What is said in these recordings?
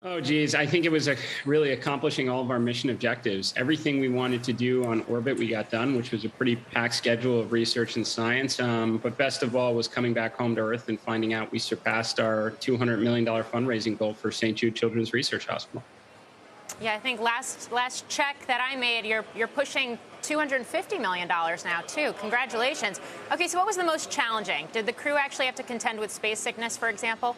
Oh, geez. I think it was really accomplishing all of our mission objectives. Everything we wanted to do on orbit, we got done, which was a pretty packed schedule of research and science. But best of all was coming back home to Earth and finding out we surpassed our $200 million fundraising goal for St. Jude Children's Research Hospital. Yeah, I think last check that I made, you're pushing $250 million now, too. Congratulations. Okay, so what was the most challenging? Did the crew actually have to contend with space sickness, for example?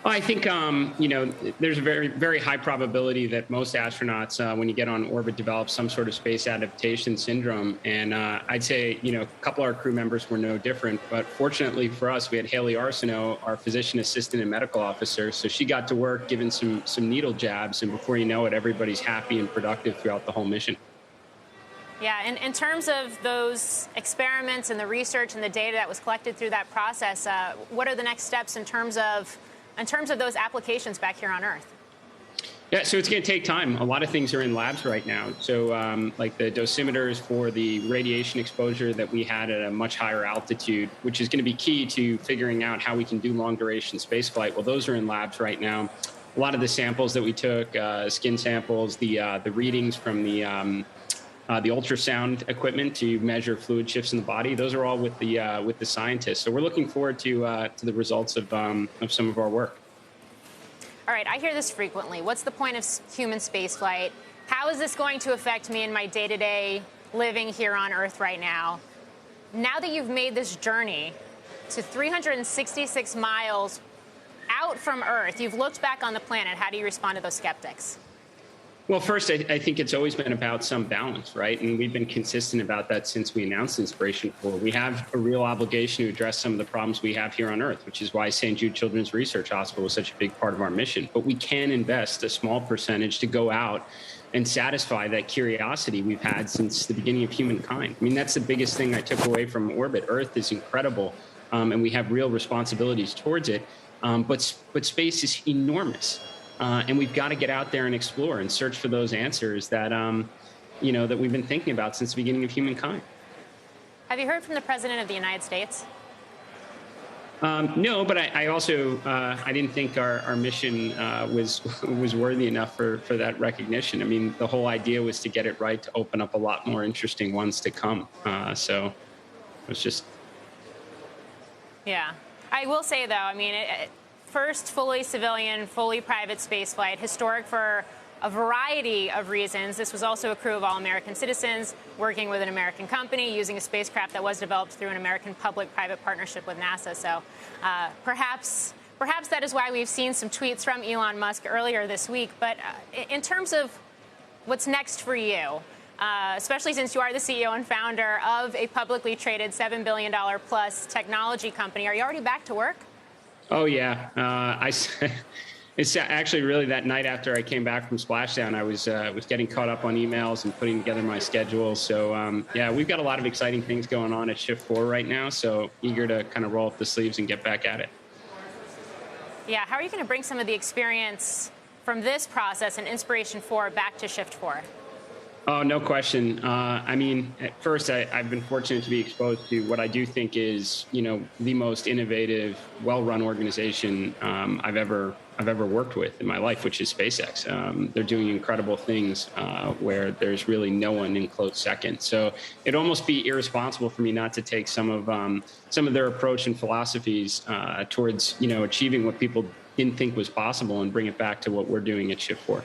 I think, there's a very, very high probability that most astronauts, when you get on orbit, develop some sort of space adaptation syndrome. And I'd say, a couple of our crew members were no different. But fortunately for us, we had Hayley Arceneaux, our physician assistant and medical officer. So she got to work giving some needle jabs. And before you know it, everybody's happy and productive throughout the whole mission. Yeah, and in terms of those experiments and the research and the data that was collected through that process, what are the next steps in terms of those applications back here on Earth? Yeah, so it's going to take time. A lot of things are in labs right now. So like the dosimeters for the radiation exposure that we had at a much higher altitude, which is going to be key to figuring out how we can do long duration spaceflight. Well, those are in labs right now. A lot of the samples that we took, skin samples, the readings from the ultrasound equipment to measure fluid shifts in the body. Those are all with the scientists. So we're looking forward to the results of some of our work. All right, I hear this frequently. What's the point of human spaceflight? How is this going to affect me in my day-to-day living here on Earth right now? Now that you've made this journey to 366 miles out from Earth, you've looked back on the planet. How do you respond to those skeptics? Well, first, I think it's always been about some balance, right? And we've been consistent about that since we announced Inspiration4. We have a real obligation to address some of the problems we have here on Earth, which is why St. Jude Children's Research Hospital is such a big part of our mission. But we can invest a small percentage to go out and satisfy that curiosity we've had since the beginning of humankind. I mean, that's the biggest thing I took away from orbit. Earth is incredible, and we have real responsibilities towards it. But space is enormous. And we've got to get out there and explore and search for those answers that, that we've been thinking about since the beginning of humankind. Have you heard from the President of the United States? No, but I also I didn't think our mission was worthy enough for that recognition. I mean, the whole idea was to get it right, to open up a lot more interesting ones to come. So it was just. Yeah, I will say, though, I mean, first fully civilian, fully private spaceflight, historic for a variety of reasons. This was also a crew of all American citizens working with an American company using a spacecraft that was developed through an American public-private partnership with NASA. So perhaps that is why we've seen some tweets from Elon Musk earlier this week. But in terms of what's next for you, especially since you are the CEO and founder of a publicly traded $7 billion plus technology company, are you already back to work? Oh, yeah. It's actually really that night after I came back from Splashdown, I was getting caught up on emails and putting together my schedule. So, yeah, we've got a lot of exciting things going on at Shift4 right now. So eager to kind of roll up the sleeves and get back at it. Yeah. How are you going to bring some of the experience from this process and Inspiration4 back to Shift4? Oh, no question. I mean, at first, I've been fortunate to be exposed to what I do think is, the most innovative, well-run organization I've ever worked with in my life, which is SpaceX. They're doing incredible things where there's really no one in close second. So it'd almost be irresponsible for me not to take some of their approach and philosophies towards, achieving what people didn't think was possible and bring it back to what we're doing at Shift4.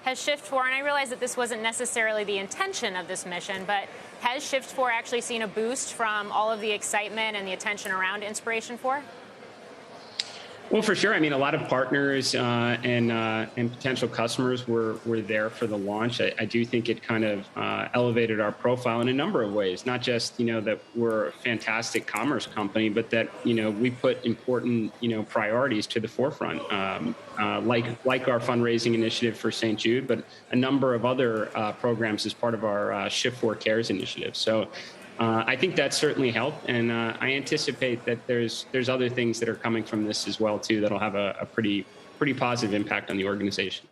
Has Shift4, and I realize that this wasn't necessarily the intention of this mission, but has Shift4 actually seen a boost from all of the excitement and the attention around Inspiration4? Well, for sure. I mean, a lot of partners and potential customers were there for the launch. I do think it kind of elevated our profile in a number of ways, not just, that we're a fantastic commerce company, but that, we put important, priorities to the forefront, like our fundraising initiative for St. Jude, but a number of other programs as part of our Shift4 Cares initiative. So I think that certainly helped, and I anticipate that there's other things that are coming from this as well too that'll have a pretty positive impact on the organization.